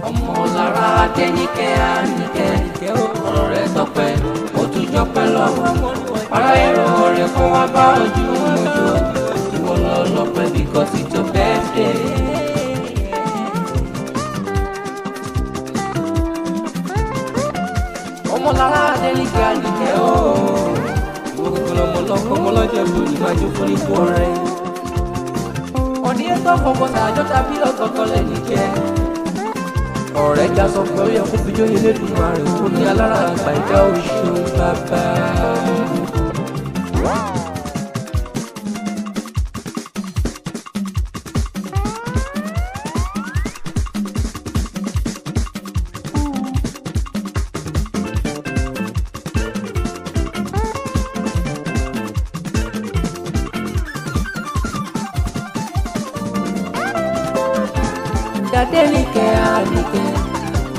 Ọmọlára Adéníkẹ́ Àníkẹ́ ọ̀rẹ́ Tọ́pẹ́ ó tún jọpẹ́ lọ́wọ́ para èrò ọ̀rẹ́ kan wá bá ojú mojú ìwọ lọ lọ́pẹ́ because it's your birthday. Ọmọlára Adéníkẹ́ Àníkẹ́ ìwọ gbogbo lọmọlọ́kọ ọmọlọ́jọ́ ìlú ìmájú fún ikú ọ̀rẹ́ ọ̀ní ètò ọ̀fọ̀fọ̀sà àjọ tàbí ọ̀kọ̀ọ̀kan lẹ́nu jẹ́ ọ̀rẹ́ já sọ pé ó yẹ kó fi jóyè lẹ́dùnmáà rẹ̀ kó ní alára àgbà ìjà oṣù bàbá. Adéníkẹ́ Àníkẹ́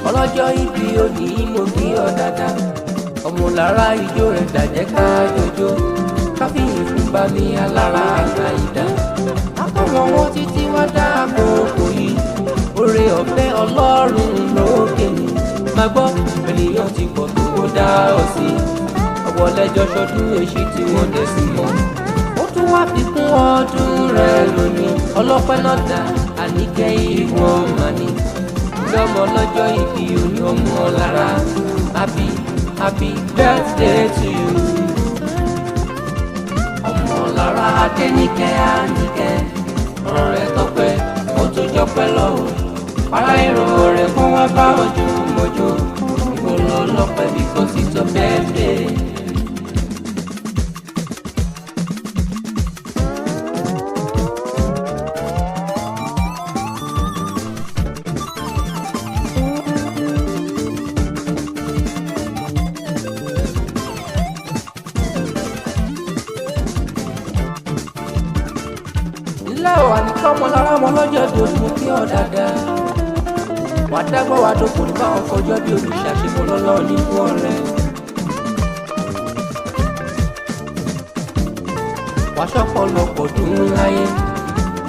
ọlọ́jọ́ ìbí òní mo kí ọ dáadáa Ọmọlára ijó rẹ̀ dàjẹ́ ká jọjọ́ káfíìn fún bá mi alára àgbà ìdá akọ̀wọ̀n wọn títí wá dá àkókò yìí oore ọ̀fẹ́ Ọlọ́run lókè ni má gbọ́ ènìyàn ti pọ̀ tó kó dá ọ sí ọwọ́ lẹ́jọ́ ṣọdún èṣí tí wọ́n dẹ̀ sí mọ́ ó tún wá fi kún ọdún rẹ̀ lónìí ọlọ́pẹ́ náà dá Àníkẹ́ ìwọ mani lọ́mọ lọ́jọ́ ìbí òní Ọmọlára happy birthday to you. Ọmọlára Adéníkẹ́ Àníkẹ́ ọ̀rẹ́ Tọ́pẹ́ ó tún jọpẹ́ lọ́wọ́ para èrò rẹ̀ fún wá bá ojú mojú ìwọ lọ lọ́pẹ́ because it's your birthday. Láwọ̀ Àníkẹ́ Ọmọlára ọmọ lọ́jọ́ bí oṣù kí ọ dáadáa wà dágbọ́ wà dókòó nípa ọkọ̀ ọjọ́ bí olùṣàṣemọ́ lọ́lọ́ nínú ọ̀rẹ́ wà ṣọ́pọ̀ lọ́pọ̀ dùn láyé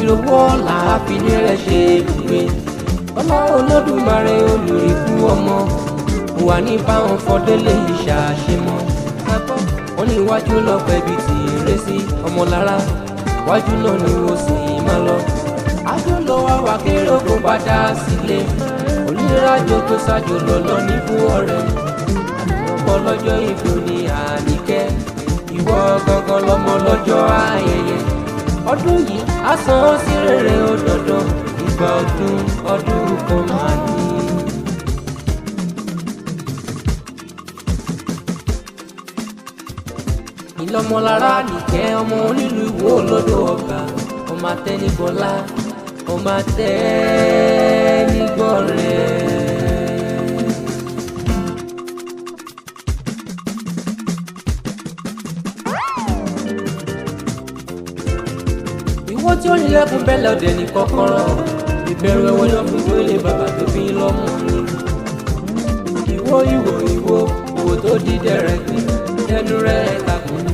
ìrówó ọ̀la àfilé rẹ̀ ṣe ibùgbé ọmọ Olódùmarè olùrìkú ọmọ wà ní báwọn fọdélé ìṣàṣemọ́ wọn ní iwájú lọ́pẹ́ bíi ti ìrẹsì Ọmọlára wájú náà ni mo sì máa lọ ájò lọ wá wá kéré ogun padà sílé oníràjò tó ṣáájú lọ́lọ́ ní fún ọ̀rẹ́ ọmọ lọ́jọ́ ìbò ní Àníkẹ́ ìwọ gangan lọmọ lọ́jọ́ ayẹyẹ ọdún yìí á san ó sí rere ó dandan ìgbà ọdún kan máa ní. Ọmọlára Àníkẹ́ ọmọ onílù Ìwó olódò ọba ọmọ Àtẹnigbọlá ọmọ Àtẹnigbọrẹ. Ìwọ tí ó nílẹ̀kùn bẹ́lẹ̀ ọ̀dẹ̀ ní kọ́kọ́rọ́ ìbẹ̀rù ẹ̀wọ̀n lọ fún ìwé bàbá tó bí lọ́mọ ni. Ìwọ tó dídẹ̀ rẹ̀ gbé ẹnu rẹ̀ takùn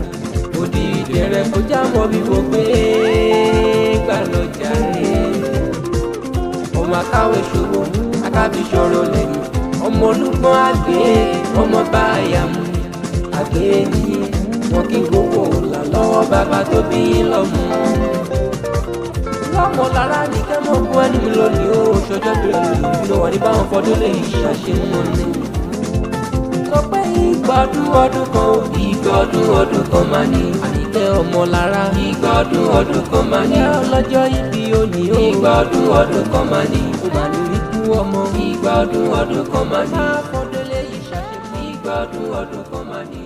ìdẹ̀rẹ̀ kò já mọ́ bí mo gbé gbà lọ́jà rẹ̀ ọmọ akáwé ṣòwò akábí ṣòro lẹ́nu ọmọ olùgbọ́n àgbẹ̀ ọmọ báyà mú àgbẹ̀ nìyẹn wọn kí gbogbo là lọ́wọ́ bàbá tó bí lọ́mọ. Ọmọlára Àníkẹ́ mọ̀ fún ẹni mi lónìí ó ṣọjọ́ bẹ̀rẹ̀ ló wà ní báwọn fọdún lè ṣàṣe wọn ni. sọ pé ìgbà ọdún kan máa ní. Ọmọlára ìgbà ọdún kan máa ní ọlọ́jọ́ ìbí òní o ìgbà ọdún kan máa ní o máa ní ikú ọmọ ìgbà ọdún kan máa ní àfọ̀délé yìí ṣàṣemọ́ ìgbà ọdún kan máa ní.